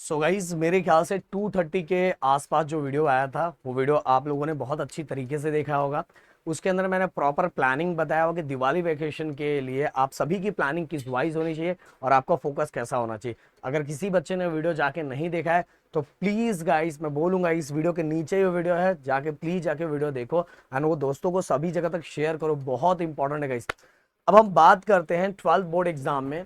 So guys मेरे ख्याल से 2:30 के आसपास जो वीडियो आया था वो वीडियो आप लोगों ने बहुत अच्छी तरीके से देखा होगा। उसके अंदर मैंने प्रॉपर प्लानिंग बताया होगा कि दिवाली वैकेशन के लिए आप सभी की प्लानिंग किस वाइज होनी चाहिए और आपका फोकस कैसा होना चाहिए। अगर किसी बच्चे ने वीडियो जाके नहीं देखा है तो प्लीज़ गाइस मैं बोलूँगा इस वीडियो के नीचे ये वीडियो है, जाके प्लीज़ जाके वीडियो देखो एंड वो दोस्तों को सभी जगह तक शेयर करो, बहुत इंपॉर्टेंट है गाइस। अब हम बात करते हैं 12th बोर्ड एग्जाम में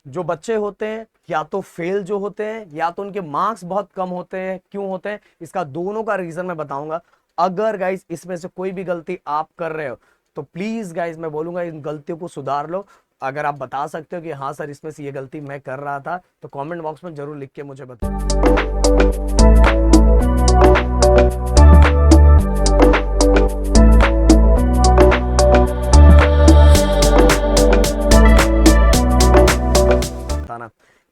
जो बच्चे होते हैं या तो फेल जो होते हैं या तो उनके मार्क्स बहुत कम होते हैं। क्यों होते हैं इसका दोनों का रीजन मैं बताऊंगा। अगर गाइस इसमें से कोई भी गलती आप कर रहे हो तो प्लीज गाइस मैं बोलूंगा इन गलतियों को सुधार लो। अगर आप बता सकते हो कि हाँ सर इसमें से ये गलती मैं कर रहा था तो कमेंट बॉक्स में जरूर लिख के मुझे बताना।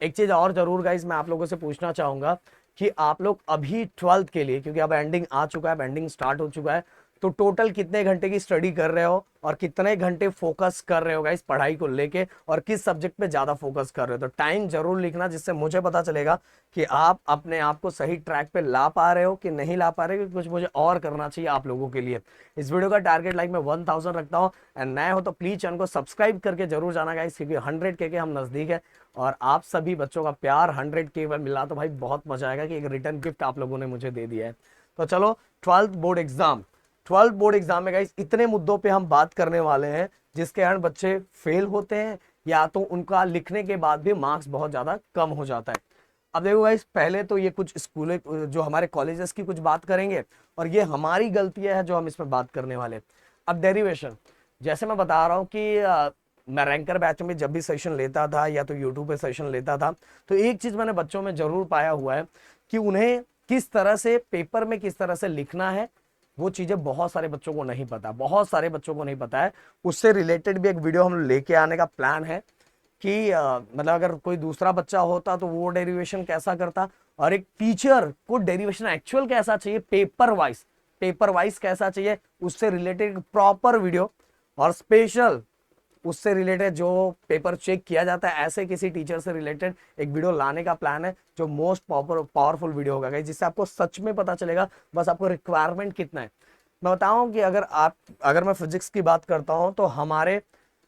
एक चीज और जरूर गाइस मैं आप लोगों से पूछना चाहूंगा कि आप लोग अभी 12th के लिए, क्योंकि अब एंडिंग आ चुका है, अब एंडिंग स्टार्ट हो चुका है, तो टोटल कितने घंटे की स्टडी कर रहे हो और कितने घंटे फोकस कर रहे हो गाइस पढ़ाई को लेके और किस सब्जेक्ट पे ज्यादा फोकस कर रहे हो। तो टाइम जरूर लिखना जिससे मुझे पता चलेगा कि आप अपने आप को सही ट्रैक पे ला पा रहे हो कि नहीं ला पा रहे हो, कुछ मुझे और करना चाहिए आप लोगों के लिए। इस वीडियो का टारगेट लाइक मैं 1000 रखता हूँ एंड नए हो तो प्लीज चैनल को सब्सक्राइब करके जरूर जाना गाइस, क्योंकि 100K के हम नजदीक है और आप सभी बच्चों का प्यार 100K पर मिला तो भाई बहुत मजा आएगा कि एक रिटर्न गिफ्ट आप लोगों ने मुझे दे दिया है। तो चलो 12th बोर्ड एग्जाम में गाइस इतने मुद्दों पे हम बात करने वाले हैं जिसके कारण बच्चे फेल होते हैं या तो उनका लिखने के बाद भी मार्क्स बहुत ज्यादा कम हो जाता है। अब देखो गाइस पहले तो ये कुछ स्कूल जो हमारे कॉलेजेस की कुछ बात करेंगे और ये हमारी गलतियां है जो हम इसमें बात करने वाले। अब डेरिवेशन, जैसे मैं बता रहा हूँ कि मैं रैंकर बैच में जब भी सेशन लेता था या तो यूट्यूब पे सेशन लेता था तो एक चीज मैंने बच्चों में जरूर पाया हुआ है कि उन्हें किस तरह से पेपर में किस तरह से लिखना है वो चीजें बहुत सारे बच्चों को नहीं पता, बहुत सारे बच्चों को नहीं पता है। उससे रिलेटेड भी एक वीडियो हम लेके आने का प्लान है कि मतलब अगर कोई दूसरा बच्चा होता तो वो डेरिवेशन कैसा करता और एक टीचर को डेरिवेशन एक्चुअल कैसा चाहिए, पेपर वाइज कैसा चाहिए, उससे रिलेटेड प्रॉपर वीडियो और स्पेशल उससे रिलेटेड जो पेपर चेक किया जाता है ऐसे किसी टीचर से रिलेटेड एक वीडियो लाने का प्लान है जो मोस्ट पावरफुल वीडियो होगा जिससे आपको सच में पता चलेगा बस आपको रिक्वायरमेंट कितना है। मैं बताऊं कि अगर मैं फिजिक्स की बात करता हूं तो हमारे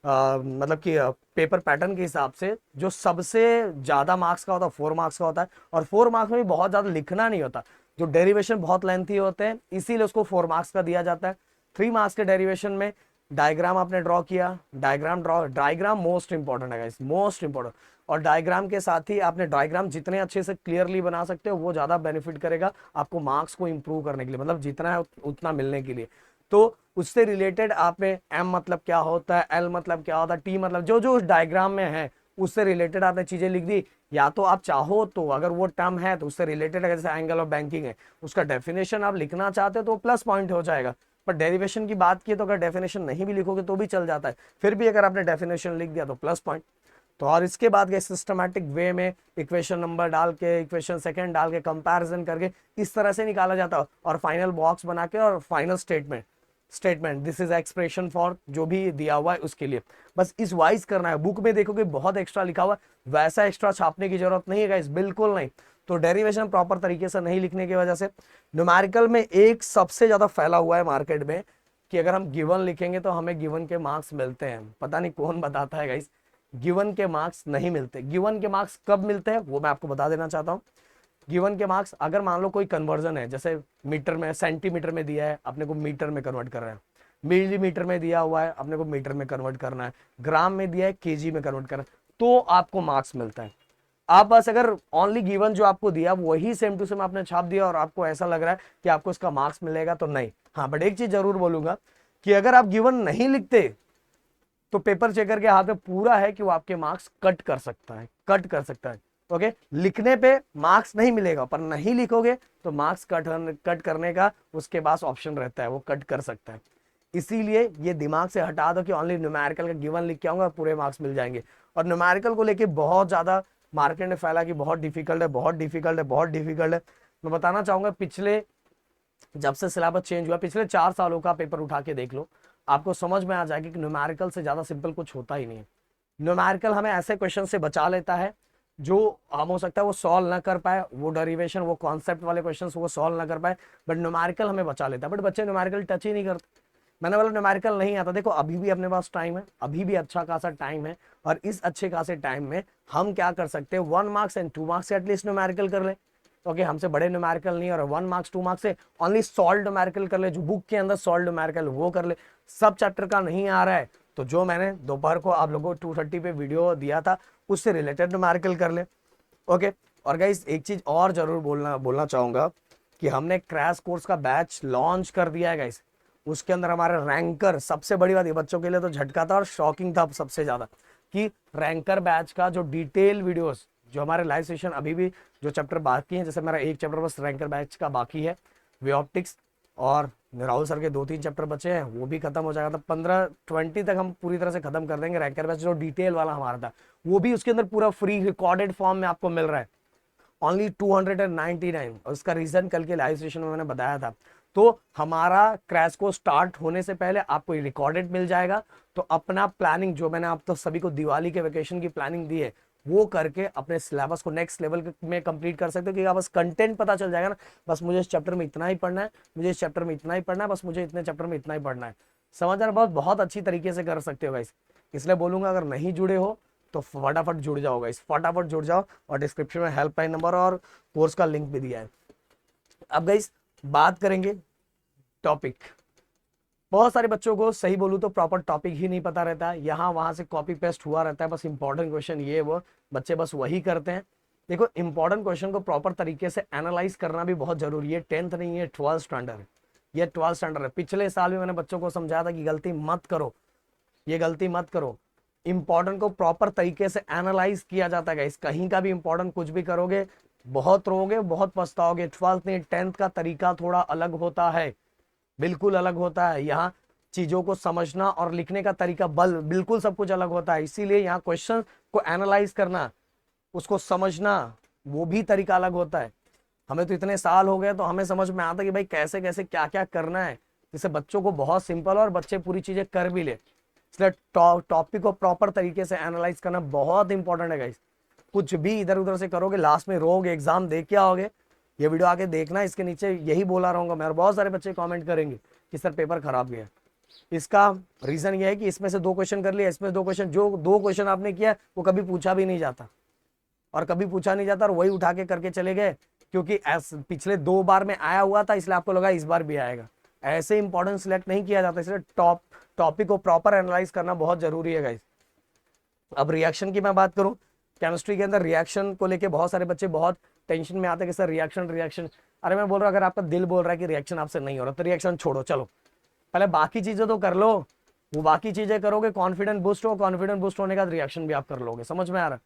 मतलब कि पेपर पैटर्न के हिसाब से जो सबसे ज्यादा मार्क्स का होता है 4 मार्क्स का होता है और 4 मार्क्स में भी बहुत ज्यादा लिखना नहीं होता, जो डेरिवेशन बहुत लेंथी होते हैं इसीलिए उसको 4 मार्क्स का दिया जाता है। 3 मार्क्स के डेरिवेशन में डायग्राम आपने ड्रॉ किया, डायग्राम मोस्ट इंपॉर्टेंट है गाइस, मोस्ट इंपॉर्टेंट। और डायग्राम के साथ ही आपने डायग्राम जितने अच्छे से क्लियरली बना सकते हो वो ज्यादा बेनिफिट करेगा आपको मार्क्स को इंप्रूव करने के लिए, मतलब जितना है उतना मिलने के लिए। तो उससे रिलेटेड आपने एम मतलब क्या होता है, एल मतलब क्या होता है, टी मतलब जो जो उस डायग्राम में है उससे रिलेटेड आपने चीजें लिख दी। या तो आप चाहो तो अगर वो टर्म है तो उससे रिलेटेड अगर जैसे एंगल ऑफ बैंकिंग है उसका डेफिनेशन आप लिखना चाहते हो तो प्लस पॉइंट हो जाएगा। पर डेरिवेशन की बात की तो अगर डेफिनेशन नहीं भी लिखोगे तो भी चल जाता है, फिर भी अगर आपने डेफिनेशन लिख दिया तो प्लस पॉइंट। तो और इसके बाद के सिस्टमैटिक वे में इक्वेशन नंबर डाल के, इक्वेशन सेकंड डाल के, कंपैरिजन करके इस तरह से निकाला जाता है और फाइनल बॉक्स बना के और final statement this is expression for जो भी दिया हुआ है उसके लिए बस इस वाइज करना है। बुक में देखोगे बहुत एक्स्ट्रा लिखा हुआ है, वैसा एक्स्ट्रा छापने की जरूरत नहीं है गाइस, बिल्कुल नहीं। तो डेरिवेशन प्रॉपर तरीके से नहीं लिखने की वजह से न्यूमेरिकल में एक सबसे ज्यादा फैला हुआ है मार्केट में कि अगर हम गिवन लिखेंगे तो हमें गिवन के मार्क्स मिलते हैं। पता नहीं कौन बताता है गाइस, गिवन के मार्क्स नहीं मिलते। गिवन के मार्क्स कब मिलते हैं वो मैं आपको बता देना चाहता हूँ। गिवन के मार्क्स अगर मान लो कोई कन्वर्जन है, जैसे मीटर में सेंटीमीटर में दिया है अपने को मीटर में कन्वर्ट कर रहे हैं, मिलीमीटर में दिया हुआ है अपने को मीटर में कन्वर्ट करना है, ग्राम में दिया है केजी में कन्वर्ट करना है, तो आपको मार्क्स मिलता है। आप बस अगर ओनली गिवन जो आपको दिया वही सेम टू सेम आपने छाप दिया और आपको ऐसा लग रहा है कि आपको इसका मार्क्स मिलेगा तो नहीं। हाँ बट एक चीज जरूर बोलूंगा कि अगर आप गिवन नहीं लिखते तो पेपर चेकर के हाथ में पूरा है कि वो आपके मार्क्स कट कर सकता है। ओके, लिखने पे मार्क्स नहीं मिलेगा पर नहीं लिखोगे तो मार्क्स कट करने का उसके पास ऑप्शन रहता है, वो कट कर सकता है। इसीलिए ये दिमाग से हटा दो कि ओनली न्यूमेरिकल का गिवन लिख के आऊंगा पूरे मार्क्स मिल जाएंगे। और न्यूमेरिकल को लेके बहुत ज्यादा मार्केट में फैला कि बहुत डिफिकल्ट है, बहुत डिफिकल्ट है, बहुत डिफिकल्ट है। मैं बताना चाहूंगा पिछले जब से सिलेबस चेंज हुआ पिछले 4 सालों का पेपर उठा के देख लो, आपको समझ में आ जाएगा कि न्यूमेरिकल से ज्यादा सिंपल कुछ होता ही नहीं है। न्यूमेरिकल हमें ऐसे क्वेश्चन से बचा लेता है जो हम हो सकता है वो सॉल्व ना कर पाए, वो डेरिवेशन वो कॉन्सेप्ट वाले क्वेश्चंस वो सॉल्व ना कर पाए, बट न्यूमेरिकल हमें बचा लेता है। बट बच्चे न्यूमेरिकल टच ही नहीं करते। मैंने बोला न्यूमेरिकल नहीं आता, देखो अभी भी अपने पास टाइम है, अभी भी अच्छा खासा टाइम है, और इस अच्छे खासे टाइम में हम क्या कर सकते हैं, 1 मार्क्स एंड 2 मार्क्स से एटलीस्ट न्यूमेरिकल कर ले। ओके, हमसे बड़े न्यूमेरिकल नहीं, और 1 मार्क्स 2 मार्क्स से ओनली सॉल्व न्यूमेरिकल कर ले, जो बुक के अंदर सॉल्व न्यूमेरिकल वो कर ले। सब चैप्टर का नहीं आ रहा है तो जो मैंने दोपहर को आप लोगों को 2:30 पे वीडियो दिया था उससे रिलेटेड न्यूमेरिकल कर ले। ओके, और गाइस एक चीज और जरूर बोलना बोलना चाहूंगा कि हमने क्रैश कोर्स का बैच लॉन्च कर दिया है गाइस। उसके अंदर हमारे रैंकर, सबसे बड़ी बात ये बच्चों के लिए तो झटका था और शॉकिंग था सबसे ज्यादा, कि रैंकर बैच का जो डिटेल वीडियोस, जो हमारे लाइव सेशन अभी भी जो चैप्टर बाकी है, जैसे मेरा एक चैप्टर बस रैंकर बैच का बाकी है, वे ऑप्टिक्स, और राहुल सर के 2-3 चैप्टर बचे हैं, वो भी खत्म हो जाएगा। तो 15-20 तक हम पूरी तरह से खत्म कर देंगे रैंकर बैच, जो डिटेल वाला हमारा था वो भी उसके अंदर पूरा फ्री रिकॉर्डेड फॉर्म में आपको मिल रहा है, ओनली 299। और उसका रीजन कल के लाइव सेशन में मैंने बताया था। तो हमारा क्रैश को स्टार्ट होने से पहले आपको रिकॉर्डेड मिल जाएगा, तो अपना प्लानिंग जो मैंने आप तो सभी को दिवाली के वेकेशन की प्लानिंग दी है वो करके अपने सिलेबस को नेक्स्ट लेवल में कंप्लीट कर सकते हो, क्योंकि बस कंटेंट पता चल जाएगा ना, बस मुझे इस चैप्टर में इतना ही पढ़ना है, मुझे इस चैप्टर में इतना ही पढ़ना है, बस मुझे इतने चैप्टर में इतना ही पढ़ना है। समझ रहे, बहुत बहुत अच्छी तरीके से कर सकते हो गाइस। इसलिए बोलूंगा अगर नहीं जुड़े हो तो फटाफट जुड़ जाओ गाइस, फटाफट जुड़ जाओ, और डिस्क्रिप्शन में हेल्पलाइन नंबर और कोर्स का लिंक भी दिया है। अब गाइस बात करेंगे टॉपिक। बहुत सारे बच्चों को सही बोलूं तो प्रॉपर टॉपिक ही नहीं पता रहता है, यहाँ वहां से कॉपी पेस्ट हुआ रहता है, बस इंपॉर्टेंट क्वेश्चन ये वो बच्चे बस वही करते हैं। देखो इंपॉर्टेंट क्वेश्चन को प्रॉपर तरीके से एनालाइज करना भी बहुत जरूरी है। 10th नहीं है, 12th स्टैंडर्ड है, ये 12th स्टैंडर्ड है। पिछले साल भी मैंने बच्चों को समझाया था कि गलती मत करो, ये गलती मत करो। इंपॉर्टेंट को प्रॉपर तरीके से एनालाइज किया जाता है गाइस। कहीं का भी इंपॉर्टेंट कुछ भी करोगे बहुत रोगे, बहुत पछताओगे। 12th नहीं 10th का तरीका थोड़ा अलग होता है, बिल्कुल अलग होता है। यहाँ चीजों को समझना और लिखने का तरीका बिल्कुल सब कुछ अलग होता है। इसीलिए यहाँ क्वेश्चन को एनालाइज करना, उसको समझना, वो भी तरीका अलग होता है। हमें तो इतने साल हो गए तो हमें समझ में आता कि भाई कैसे कैसे क्या क्या करना है, जिससे बच्चों को बहुत सिंपल और बच्चे पूरी चीजें कर भी ले। इसलिए टॉपिक को प्रॉपर तरीके से एनालाइज करना बहुत इंपॉर्टेंट है गाइस। कुछ भी इधर उधर से करोगे लास्ट में रोगे, एग्जाम दे के आओगे। ये वीडियो आके देखना, इसके नीचे यही बोला रहूंगा मैं, और बहुत सारे बच्चे कमेंट करेंगे कि सर पेपर खराब गया। इसका रीजन ये है कि इसमें से 2 क्वेश्चन कर लिए, इसमें 2 क्वेश्चन, जो 2 क्वेश्चन आपने किया वो कभी पूछा भी नहीं जाता, और कभी पूछा नहीं जाता और वही उठा के करके चले गए, क्योंकि पिछले 2 बार में आया हुआ था इसलिए आपको लगा इस बार भी आएगा। ऐसे इंपॉर्टेंट सिलेक्ट नहीं किया जाता, इसलिए टॉपिक को प्रॉपर एनालाइज करना बहुत जरूरी है गाइस। अब रिएक्शन की मैं बात करूं, केमिस्ट्री के अंदर रिएक्शन को लेके बहुत सारे बच्चे बहुत टेंशन में आते हैं कि सर रिएक्शन रिएक्शन। अरे मैं बोल रहा हूं, अगर आपका दिल बोल रहा है कि रिएक्शन आपसे नहीं हो रहा तो रिएक्शन छोड़ो, चलो पहले बाकी चीजें तो कर लो। वो बाकी चीजें करोगे कॉन्फिडेंस बूस्ट हो, कॉन्फिडेंस बूस्ट होने का रिएक्शन भी आप कर लोगे। समझ में आ रहा है?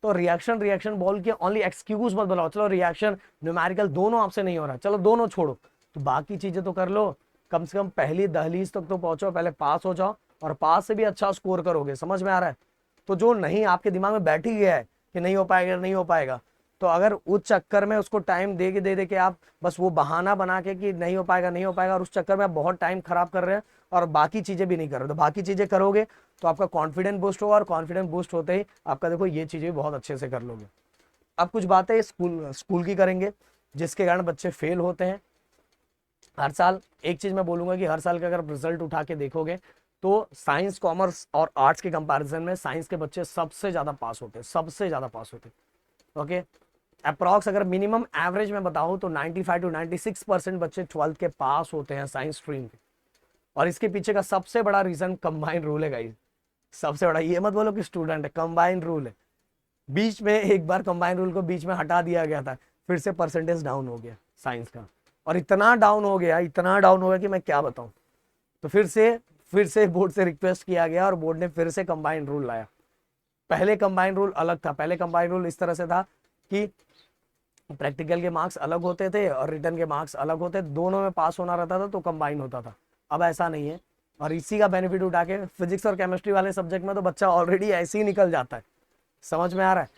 तो रिएक्शन रिएक्शन बोल के ओनली एक्सक्यूज मत बनाओ, चलो रिएक्शन न्यूमेरिकल दोनों आपसे नहीं हो रहा, चलो दोनों छोड़ो, तो बाकी चीजें तो कर लो। कम से कम पहली दहलीज तक तो पहुंचो, पहले पास हो जाओ, और पास से भी अच्छा स्कोर करोगे। समझ में आ रहा है? तो जो नहीं आपके दिमाग में बैठ ही गया है कि नहीं हो पाएगा नहीं हो पाएगा, तो अगर उस चक्कर में उसको टाइम दे के आप बस वो बहाना बना के कि नहीं हो पाएगा नहीं हो पाएगा, और उस चक्कर में आप बहुत टाइम खराब कर रहे हैं और बाकी चीजें भी नहीं कर रहे, तो बाकी चीजें करोगे तो आपका कॉन्फिडेंस बूस्ट होगा, और कॉन्फिडेंस बूस्ट होते ही आपका देखो ये चीजें बहुत अच्छे से कर लोगे। अब कुछ बातें स्कूल की करेंगे जिसके कारण बच्चे फेल होते हैं हर साल। एक चीज मैं बोलूंगा कि हर साल का अगर रिजल्ट उठा के देखोगे तो साइंस कॉमर्स और आर्ट्स के कंपैरिजन में साइंस के बच्चे सबसे ज्यादा पास होते हैं, सबसे ज्यादा पास होते हैं। ओके, अप्रॉक्स अगर मिनिमम एवरेज में बताऊं तो 95 to 96% बच्चे 12th के पास होते हैं साइंस स्ट्रीम के। और इसके पीछे का सबसे बड़ा रीजन कंबाइंड रूल है गाइस। सबसे बड़ा, ये मत बोलो कि स्टूडेंट है, कंबाइंड रूल है। बीच में एक बार कंबाइंड रूल को बीच में हटा दिया गया था, फिर से परसेंटेज डाउन हो गया साइंस का, और इतना डाउन हो गया, इतना डाउन हो गया कि मैं क्या बताऊं। तो फिर से बोर्ड से रिक्वेस्ट किया गया और बोर्ड ने फिर से कंबाइंड रूल लाया। पहले कंबाइंड रूल अलग था, पहले कंबाइंड रूल इस तरह से था कि प्रैक्टिकल के मार्क्स अलग होते थे और रिटर्न के मार्क्स अलग होते, दोनों में पास होना रहता था तो कंबाइन होता था। अब ऐसा नहीं है, और इसी का बेनिफिट उठा के फिजिक्स और केमिस्ट्री वाले सब्जेक्ट में तो बच्चा ऑलरेडी ऐसे ही निकल जाता है। समझ में आ रहा है?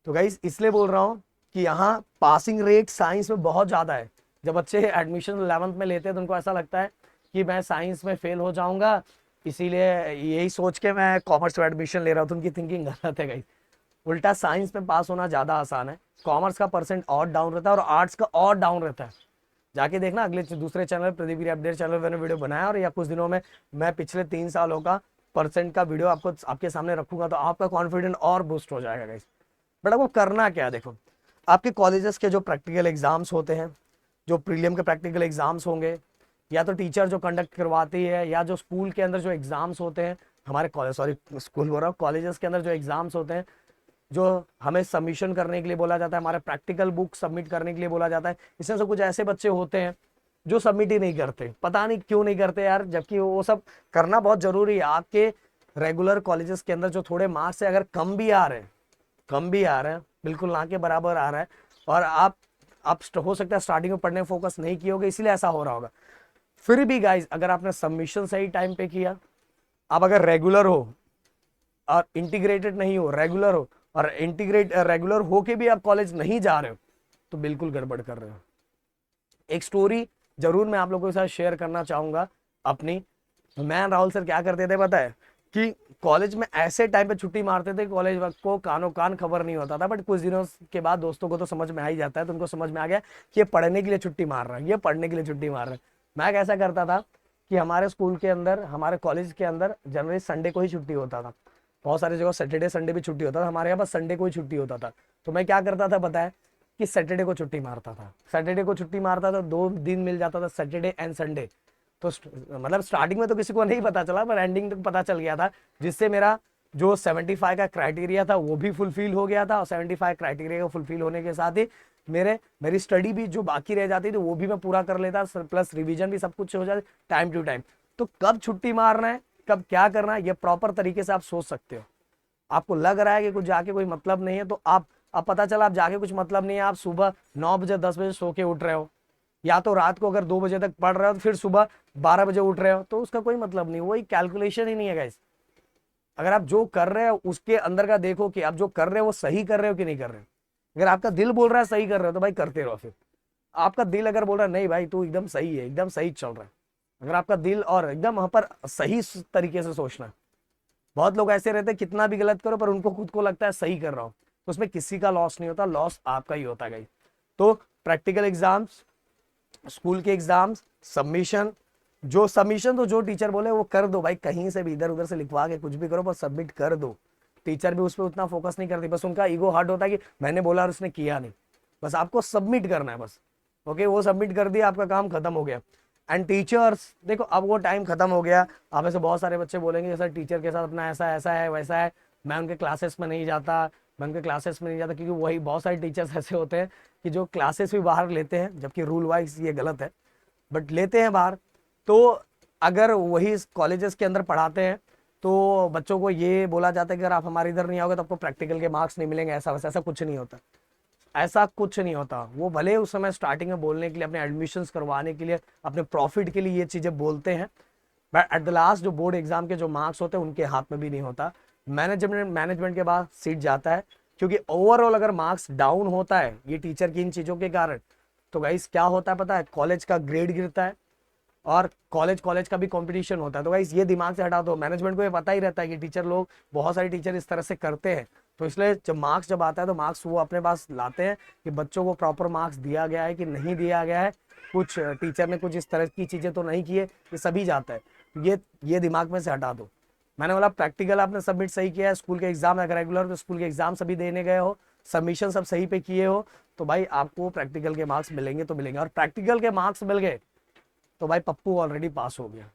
तो गाइस इसलिए बोल रहा हूँ कि यहाँ पासिंग रेट साइंस में बहुत ज्यादा है। जब बच्चे एडमिशन 11th में लेते हैं तो उनको ऐसा लगता है कि मैं साइंस में फेल हो जाऊंगा, इसीलिए यही सोच के मैं कॉमर्स में एडमिशन ले रहा हूँ, तो उनकी थिंकिंग गलत है गाइस। उल्टा साइंस में पास होना ज़्यादा आसान है, कॉमर्स का परसेंट और डाउन रहता है और आर्ट्स का और डाउन रहता है। जाके देखना अगले दूसरे चैनल प्रदीप गिरी अपडेट चैनल मैंने वीडियो बनाया, और या कुछ दिनों में मैं पिछले 3 सालों का परसेंट का वीडियो आपको आपके सामने रखूंगा, तो आपका कॉन्फिडेंस और बूस्ट हो जाएगा गाइस। बट आपको करना क्या है, देखो आपके कॉलेजेस के जो प्रैक्टिकल एग्जाम्स होते हैं, जो प्रीलियम के प्रैक्टिकल एग्जाम्स होंगे, या तो टीचर जो कंडक्ट करवाती है, या जो स्कूल के अंदर जो एग्जाम्स होते हैं, हमारे कॉलेज सॉरी स्कूल बोल रहा हूँ, कॉलेजेस के अंदर जो एग्जाम्स होते हैं, जो हमें सबमिशन करने के लिए बोला जाता है, हमारे प्रैक्टिकल बुक सबमिट करने के लिए बोला जाता है, इसमें से कुछ ऐसे बच्चे होते हैं जो सबमिट ही नहीं करते, पता नहीं क्यों नहीं करते यार, जबकि वो सब करना बहुत जरूरी है। आपके रेगुलर कॉलेजेस के अंदर जो थोड़े मार्क्स से अगर कम भी आ रहे हैं, कम भी आ रहे हैं, बिल्कुल ना के बराबर आ रहा है, और आप हो सकता है स्टार्टिंग में पढ़ने में फोकस नहीं किए होगे, इसलिए ऐसा हो रहा होगा। फिर भी गाइज अगर आपने सबमिशन सही टाइम पे किया, आप अगर रेगुलर हो और इंटीग्रेटेड नहीं हो, रेगुलर हो और रेगुलर हो के भी आप कॉलेज नहीं जा रहे हो, तो बिल्कुल गड़बड़ कर रहे हो। एक स्टोरी जरूर मैं आप लोगों के साथ शेयर करना चाहूंगा अपनी। मैं राहुल सर क्या करते थे पता है, कि कॉलेज में ऐसे टाइम पे छुट्टी मारते थे, कॉलेज वक्त को कानों कान खबर नहीं होता था, बट कुछ दिनों के बाद दोस्तों को तो समझ में आ ही जाता है, तो उनको समझ में आ गया कि ये पढ़ने के लिए छुट्टी मार रहा है, ये पढ़ने के लिए छुट्टी मार रहा है। मैं कैसा करता था कि हमारे स्कूल के अंदर, हमारे कॉलेज के अंदर जनरली संडे को ही छुट्टी होता था, बहुत सारी जगह सैटरडे संडे भी छुट्टी होता था, हमारे यहाँ बस संडे को ही छुट्टी होता था। तो मैं क्या करता था पता है, कि सैटरडे को छुट्टी मारता था, सैटरडे को छुट्टी मारता था, 2 दिन मिल जाता था, सैटरडे एंड संडे। तो मतलब स्टार्टिंग में तो किसी को नहीं पता चला, पर एंडिंग तक पता चल गया था, जिससे मेरा जो 75 का क्राइटेरिया था वो भी फुलफिल हो गया था, और 75 क्राइटेरिया को फुलफिल होने के साथ ही मेरी स्टडी भी जो बाकी रह जाती थी वो भी मैं पूरा कर लेता, प्लस रिवीजन भी सब कुछ हो जाए टाइम टू टाइम। तो कब छुट्टी मारना है, कब क्या करना है, ये प्रॉपर तरीके से आप सोच सकते हो। आपको लग रहा है कि कुछ जाके कोई मतलब नहीं है, तो आप अब पता चला आप जाके कुछ मतलब नहीं है, आप सुबह 9 बजे 10 बजे सो के उठ रहे हो, या तो रात को अगर 2 बजे तक पढ़ रहे हो तो फिर सुबह 12 बजे उठ रहे हो, तो उसका कोई मतलब नहीं, वही कैलकुलेशन ही नहीं है गाइस। अगर आप जो कर रहे हो उसके अंदर का देखो कि आप जो कर रहे हो वो सही कर रहे हो कि नहीं कर रहे हो। अगर आपका दिल बोल रहा है सही कर रहे हो तो भाई करते रहो। फिर आपका दिल अगर बोल रहा है नहीं भाई तू एकदम सही है, एकदम सही चल रहा है, अगर आपका दिल और एकदम वहां पर सही तरीके से सोचना है। बहुत लोग ऐसे रहते हैं कितना भी गलत करो पर उनको खुद को लगता है सही कर रहा हूं, तो उसमें किसी का लॉस नहीं होता, लॉस आपका ही होता है। तो प्रैक्टिकल एग्जाम्स, स्कूल के एग्जाम्स, सबमिशन, जो सबमिशन तो जो टीचर बोले वो कर दो भाई, कहीं से भी इधर उधर से लिखवा के कुछ भी करो पर सबमिट कर दो। टीचर भी उस पर उतना फोकस नहीं करती, बस उनका ईगो हर्ट होता है कि मैंने बोला और उसने किया नहीं, बस आपको सबमिट करना है बस। ओके वो सबमिट कर दिया, आपका काम खत्म हो गया। एंड टीचर्स देखो अब वो टाइम खत्म हो गया। आप ऐसे बहुत सारे बच्चे बोलेंगे सर टीचर के साथ अपना ऐसा ऐसा है वैसा है, मैं उनके क्लासेस में नहीं जाता, मैं उनके क्लासेस में नहीं जाता, क्योंकि वही बहुत सारे टीचर्स ऐसे होते हैं कि जो क्लासेस भी बाहर लेते हैं, जबकि रूल वाइज ये गलत है बट लेते हैं बाहर। तो अगर वही कॉलेजेस के अंदर पढ़ाते हैं तो बच्चों को ये बोला जाता है कि अगर आप हमारे इधर नहीं आओगे तो आपको प्रैक्टिकल के मार्क्स नहीं मिलेंगे, ऐसा वैसा, ऐसा कुछ नहीं होता, ऐसा कुछ नहीं होता। वो भले उस समय स्टार्टिंग में बोलने के लिए, अपने एडमिशन्स करवाने के लिए, अपने प्रॉफिट के लिए ये चीज़ें बोलते हैं, बट एट द लास्ट जो बोर्ड एग्जाम के जो मार्क्स होते हैं उनके हाथ में भी नहीं होता, मैनेजमेंट के बाद सीट जाता है। क्योंकि ओवरऑल अगर मार्क्स डाउन होता है ये टीचर की इन चीज़ों के कारण, तो गाइस क्या होता है पता है, कॉलेज का ग्रेड गिरता है और कॉलेज का भी कंपटीशन होता है। तो गाइस ये दिमाग से हटा दो, मैनेजमेंट को ये पता ही रहता है कि टीचर लोग, बहुत सारे टीचर इस तरह से करते हैं, तो इसलिए जब मार्क्स जब आता है तो मार्क्स वो अपने पास लाते हैं कि बच्चों को प्रॉपर मार्क्स दिया गया है कि नहीं दिया गया है, कुछ टीचर ने कुछ इस तरह की चीज़ें तो नहीं की है, ये सभी जाता है। ये दिमाग में से हटा दो। मैंने बोला प्रैक्टिकल आपने सबमिट सही किया है, स्कूल के एग्जाम अगर रेगुलर तो स्कूल के एग्जाम सभी देने गए हो, सबमिशन सब सही पे किए हो, तो भाई आपको प्रैक्टिकल के मार्क्स मिलेंगे तो मिलेंगे। और प्रैक्टिकल के मार्क्स मिल गए तो भाई पप्पू ऑलरेडी पास हो गया,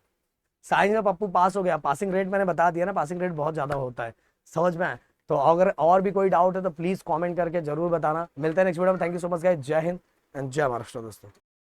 साइंस में पप्पू पास हो गया। पासिंग रेट मैंने बता दिया ना, पासिंग रेट बहुत ज्यादा होता है, समझ में आए। तो अगर और भी कोई डाउट है तो प्लीज कमेंट करके जरूर बताना। मिलते हैं नेक्स्ट वीडियो में। Thank you so much guys, जय हिंद एंड जय महाराष्ट्र दोस्तों।